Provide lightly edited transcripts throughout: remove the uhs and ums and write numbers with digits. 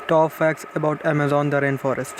Top facts about Amazon the rain forest.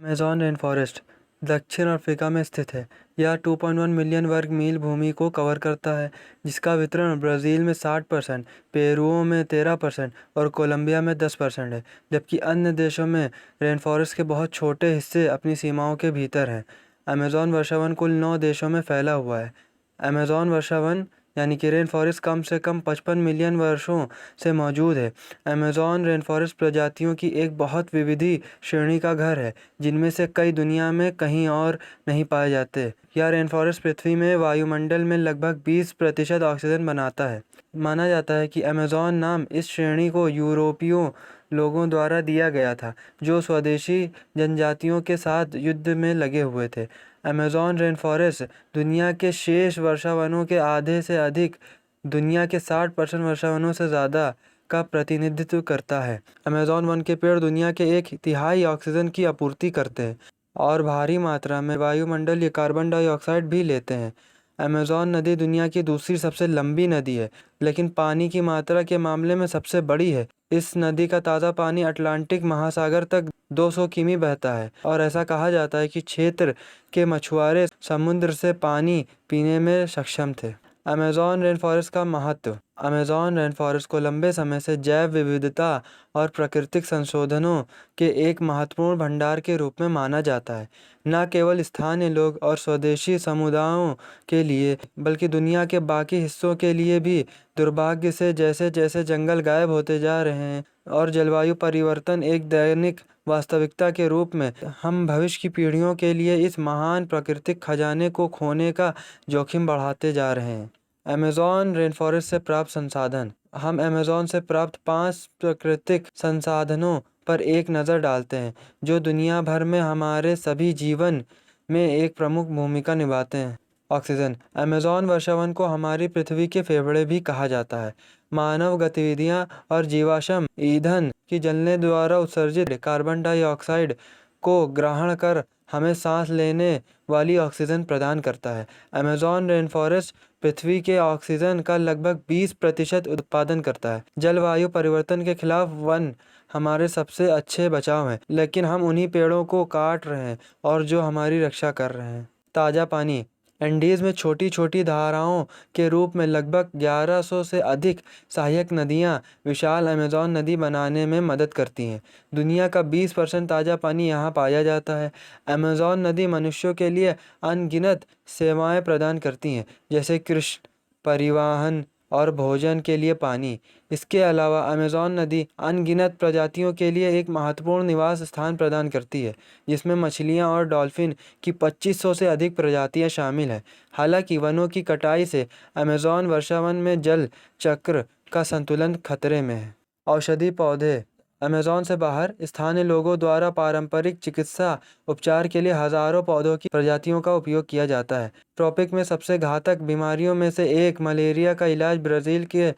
Amazon rain forest दक्षिण Africa में स्थित है। यह 2.1 मिलियन वर्ग मील भूमि को कवर करता है, जिसका वितरण ब्राज़ील में 60%, पेरू में 13% और कोलंबिया में 10% है, जबकि अन्य देशों में रेन फॉरेस्ट के बहुत छोटे हिस्से अपनी सीमाओं के भीतर हैं। अमेज़न वर्षावन कुल 9 देशों में फैला हुआ है। अमेज़न वर्षावन यानी कि रेन फॉरेस्ट कम से कम 55 मिलियन वर्षों से मौजूद है। अमेज़न रेन फॉरेस्ट प्रजातियों की एक बहुत विविध श्रेणी का घर है, जिनमें से कई दुनिया में कहीं और नहीं पाए जाते। यह रेन फॉरेस्ट पृथ्वी में वायुमंडल में लगभग 20% ऑक्सीजन बनाता है। माना जाता है कि अमेज़न नाम इस श्रेणी को यूरोपीय लोगों द्वारा दिया गया था, जो स्वदेशी जनजातियों के साथ युद्ध में लगे हुए थे। अमेज़न रेन फॉरेस्ट दुनिया के शेष वर्षावनों के आधे से अधिक, दुनिया के 60% वर्षावनों से ज़्यादा का प्रतिनिधित्व करता है। अमेज़न वन के पेड़ दुनिया के 1/3 ऑक्सीजन की आपूर्ति करते हैं और भारी मात्रा में वायुमंडलीय कार्बन डाइऑक्साइड भी लेते हैं। अमेज़न नदी दुनिया की दूसरी सबसे लंबी नदी है, लेकिन पानी की मात्रा के मामले में सबसे बड़ी है। इस नदी का ताज़ा पानी अटलांटिक महासागर तक 200 किमी बहता है और ऐसा कहा जाता है कि क्षेत्र के मछुआरे समुद्र से पानी पीने में सक्षम थे। अमेज़न रेन फॉरेस्ट का महत्व। अमेज़न रेन फॉरेस्ट को लंबे समय से जैव विविधता और प्राकृतिक संसाधनों के एक महत्वपूर्ण भंडार के रूप में माना जाता है, न केवल स्थानीय लोग और स्वदेशी समुदायों के लिए, बल्कि दुनिया के बाकी हिस्सों के लिए भी। दुर्भाग्य से जैसे जैसे जंगल गायब होते जा रहे हैं और जलवायु परिवर्तन एक दैनिक वास्तविकता के रूप में, हम भविष्य की पीढ़ियों के लिए इस महान प्राकृतिक खजाने को खोने का जोखिम बढ़ाते जा रहे हैं। अमेज़न रेन फॉरेस्ट से प्राप्त संसाधन। हम अमेज़न से प्राप्त 5 प्राकृतिक संसाधनों पर एक नज़र डालते हैं, जो दुनिया भर में हमारे सभी जीवन में एक प्रमुख भूमिका निभाते हैं। ऑक्सीजन। अमेज़न वर्षावन को हमारी पृथ्वी के फेफड़े भी कहा जाता है। मानव गतिविधियां और जीवाश्म ईंधन की जलने द्वारा उत्सर्जित कार्बन डाइऑक्साइड को ग्रहण कर हमें सांस लेने वाली ऑक्सीजन प्रदान करता है। अमेज़न रेन फॉरेस्ट पृथ्वी के ऑक्सीजन का लगभग 20% उत्पादन करता है। जलवायु परिवर्तन के खिलाफ वन हमारे सबसे अच्छे बचाव हैं, लेकिन हम उन्हीं पेड़ों को काट रहे हैं और जो हमारी रक्षा कर रहे हैं। ताज़ा पानी। एंडीज में छोटी छोटी धाराओं के रूप में लगभग 1100 से अधिक सहायक नदियां विशाल अमेज़न नदी बनाने में मदद करती हैं। दुनिया का 20% ताज़ा पानी यहाँ पाया जाता है। अमेज़न नदी मनुष्यों के लिए अनगिनत सेवाएं प्रदान करती हैं, जैसे कृषि, परिवहन और भोजन के लिए पानी। इसके अलावा अमेज़न नदी अनगिनत प्रजातियों के लिए एक महत्वपूर्ण निवास स्थान प्रदान करती है, जिसमें मछलियाँ और डॉल्फिन की 2500 से अधिक प्रजातियाँ शामिल हैं। हालांकि वनों की कटाई से अमेज़न वर्षावन में जल चक्र का संतुलन खतरे में है। औषधि पौधे। अमेज़न से बाहर स्थानीय लोगों द्वारा पारंपरिक चिकित्सा उपचार के लिए हजारों पौधों की प्रजातियों का उपयोग किया जाता है। ट्रॉपिक में सबसे घातक बीमारियों में से एक मलेरिया का इलाज ब्राज़ील के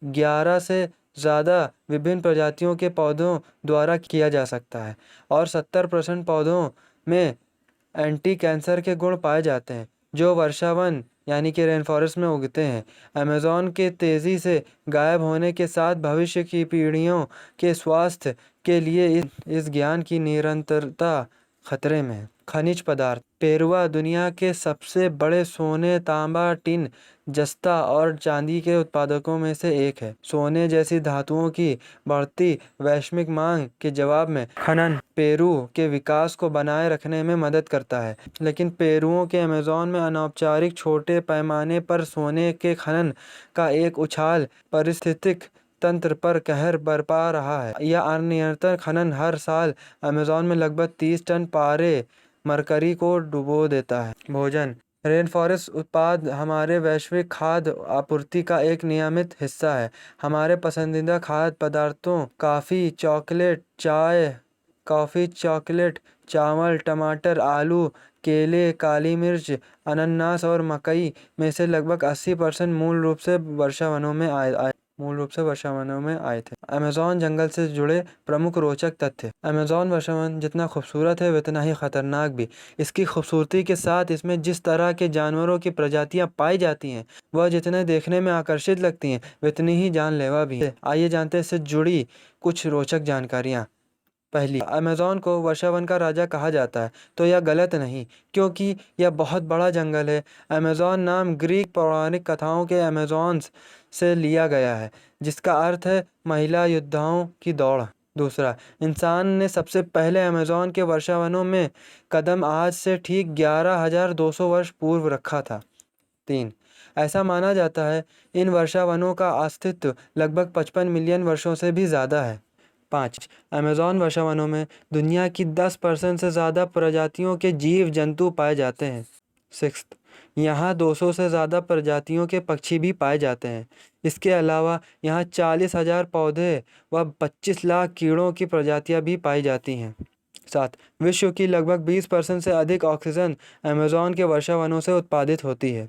11 से ज़्यादा विभिन्न प्रजातियों के पौधों द्वारा किया जा सकता है और 70% पौधों में एंटी कैंसर के गुण पाए जाते हैं, जो वर्षावन यानी कि रेन फॉरेस्ट में उगते हैं। अमेज़न के तेज़ी से गायब होने के साथ भविष्य की पीढ़ियों के स्वास्थ्य के लिए इस ज्ञान की निरंतरता खतरे में है। खनिज पदार्थ। पेरुआ दुनिया के सबसे बड़े सोने, तांबा, टिन, जस्ता और चांदी के उत्पादकों में से एक है। सोने जैसी धातुओं की बढ़ती वैश्विक मांग के जवाब में खनन पेरू के विकास को बनाए रखने में मदद करता है, लेकिन पेरुओं के अमेज़न में अनौपचारिक छोटे पैमाने पर सोने के खनन का एक उछाल पारिस्थितिक तंत्र पर कहर बरपा रहा है। यह अनियंत्रित खनन हर साल अमेज़न में लगभग 30 टन पारे मरकरी को डुबो देता है। भोजन। रेन फॉरेस्ट उत्पाद हमारे वैश्विक खाद्य आपूर्ति का एक नियमित हिस्सा है। हमारे पसंदीदा खाद्य पदार्थों कॉफ़ी, चॉकलेट, चावल, टमाटर, आलू, केले, काली मिर्च, अनानास और मकई में से लगभग 80% मूल रूप से वर्षावनों में आए थे। अमेज़न जंगल से जुड़े प्रमुख रोचक तथ्य। अमेज़न वर्षावन जितना खूबसूरत है, उतना ही खतरनाक भी। इसकी खूबसूरती के साथ इसमें जिस तरह के जानवरों की प्रजातियां पाई जाती हैं, वह जितने देखने में आकर्षित लगती हैं, उतनी ही जानलेवा भी है। आइए जानते हैं इससे जुड़ी कुछ रोचक जानकारियाँ। पहली, अमेज़न को वर्षावन का राजा कहा जाता है तो यह गलत नहीं, क्योंकि यह बहुत बड़ा जंगल है। अमेज़न नाम ग्रीक पौराणिक कथाओं के अमेज़ॉन्स से लिया गया है, जिसका अर्थ है महिला योद्धाओं की दौड़। दूसरा, इंसान ने सबसे पहले अमेज़न के वर्षावनों में कदम आज से ठीक 11,200 वर्ष पूर्व रखा था। 3. ऐसा माना जाता है इन वर्षावनों का अस्तित्व लगभग 55 मिलियन वर्षों से भी ज़्यादा है। 5. अमेज़न वर्षावनों में दुनिया की 10% से ज़्यादा प्रजातियों के जीव जंतु पाए जाते हैं। 6. यहाँ 200 से ज़्यादा प्रजातियों के पक्षी भी पाए जाते हैं। इसके अलावा यहाँ 40,000 पौधे व 25 लाख कीड़ों की प्रजातियाँ भी पाई जाती हैं। 7. विश्व की लगभग 20% से अधिक ऑक्सीजन अमेज़न के वर्षावनों से उत्पादित होती है।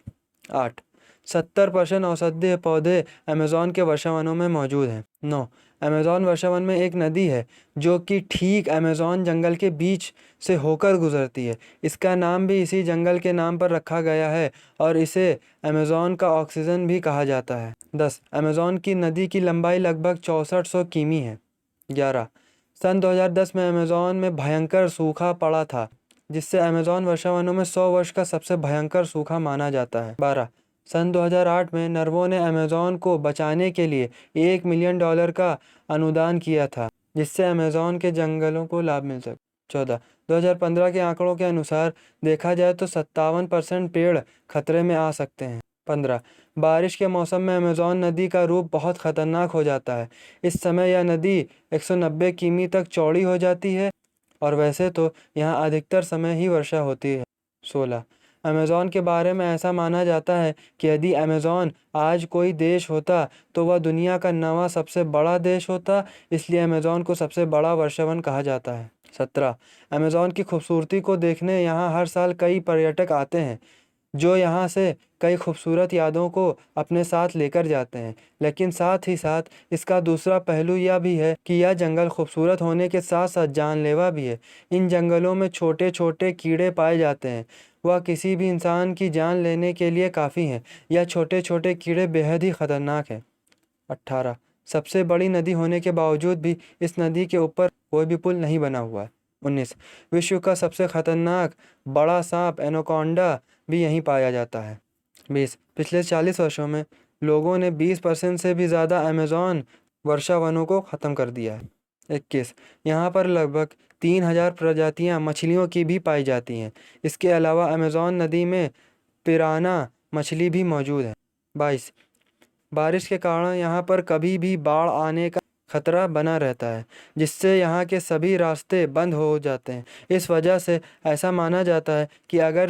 8. 70% औषधीय पौधे अमेज़न के वर्षावनों में मौजूद हैं। 9. अमेज़न वर्षावन में एक नदी है जो कि ठीक अमेज़न जंगल के बीच से होकर गुजरती है। इसका नाम भी इसी जंगल के नाम पर रखा गया है और इसे अमेज़न का ऑक्सीजन भी कहा जाता है। 10. अमेज़न की नदी की लंबाई लगभग 6400 किमी है। 11. सन 2010 में अमेज़न में भयंकर सूखा पड़ा था, जिससे अमेज़न वर्षावनों में 100 वर्ष का सबसे भयंकर सूखा माना जाता है। 12. सन 2008 में नर्वो ने अमेज़न को बचाने के लिए $1 मिलियन का अनुदान किया था, जिससे अमेज़न के जंगलों को लाभ मिल सके। 14. 2015 के आंकड़ों के अनुसार देखा जाए तो 57% पेड़ खतरे में आ सकते हैं। 15. बारिश के मौसम में अमेज़न नदी का रूप बहुत खतरनाक हो जाता है। इस समय यह नदी 190 किमी तक चौड़ी हो जाती है और वैसे तो यहाँ अधिकतर समय ही वर्षा होती है। 16. अमेज़न के बारे में ऐसा माना जाता है कि यदि अमेज़न आज कोई देश होता तो वह दुनिया का 9वां सबसे बड़ा देश होता, इसलिए अमेज़न को सबसे बड़ा वर्षावन कहा जाता है। 17. अमेज़न की खूबसूरती को देखने यहाँ हर साल कई पर्यटक आते हैं, जो यहाँ से कई खूबसूरत यादों को अपने साथ लेकर जाते हैं। लेकिन साथ ही साथ इसका दूसरा पहलू यह भी है कि यह जंगल खूबसूरत होने के साथ साथ जानलेवा भी है। इन जंगलों में छोटे छोटे कीड़े पाए जाते हैं, वह किसी भी इंसान की जान लेने के लिए काफ़ी हैं। यह छोटे छोटे कीड़े बेहद ही खतरनाक हैं। 18. सबसे बड़ी नदी होने के बावजूद भी इस नदी के ऊपर कोई भी पुल नहीं बना हुआ है। 19. विश्व का सबसे खतरनाक बड़ा सांप एनाकोंडा भी यहीं पाया जाता है। 20. पिछले 40 वर्षों में लोगों ने 20% से भी ज़्यादा अमेज़न वर्षावनों को ख़त्म कर दिया है। 21. यहाँ पर लगभग 3,000 प्रजातियाँ मछलियों की भी पाई जाती हैं। इसके अलावा अमेज़न नदी में पिराना मछली भी मौजूद है। 22. बारिश के कारण यहाँ पर कभी भी बाढ़ आने का खतरा बना रहता है, जिससे यहाँ के सभी रास्ते बंद हो जाते हैं। इस वजह से ऐसा माना जाता है कि अगर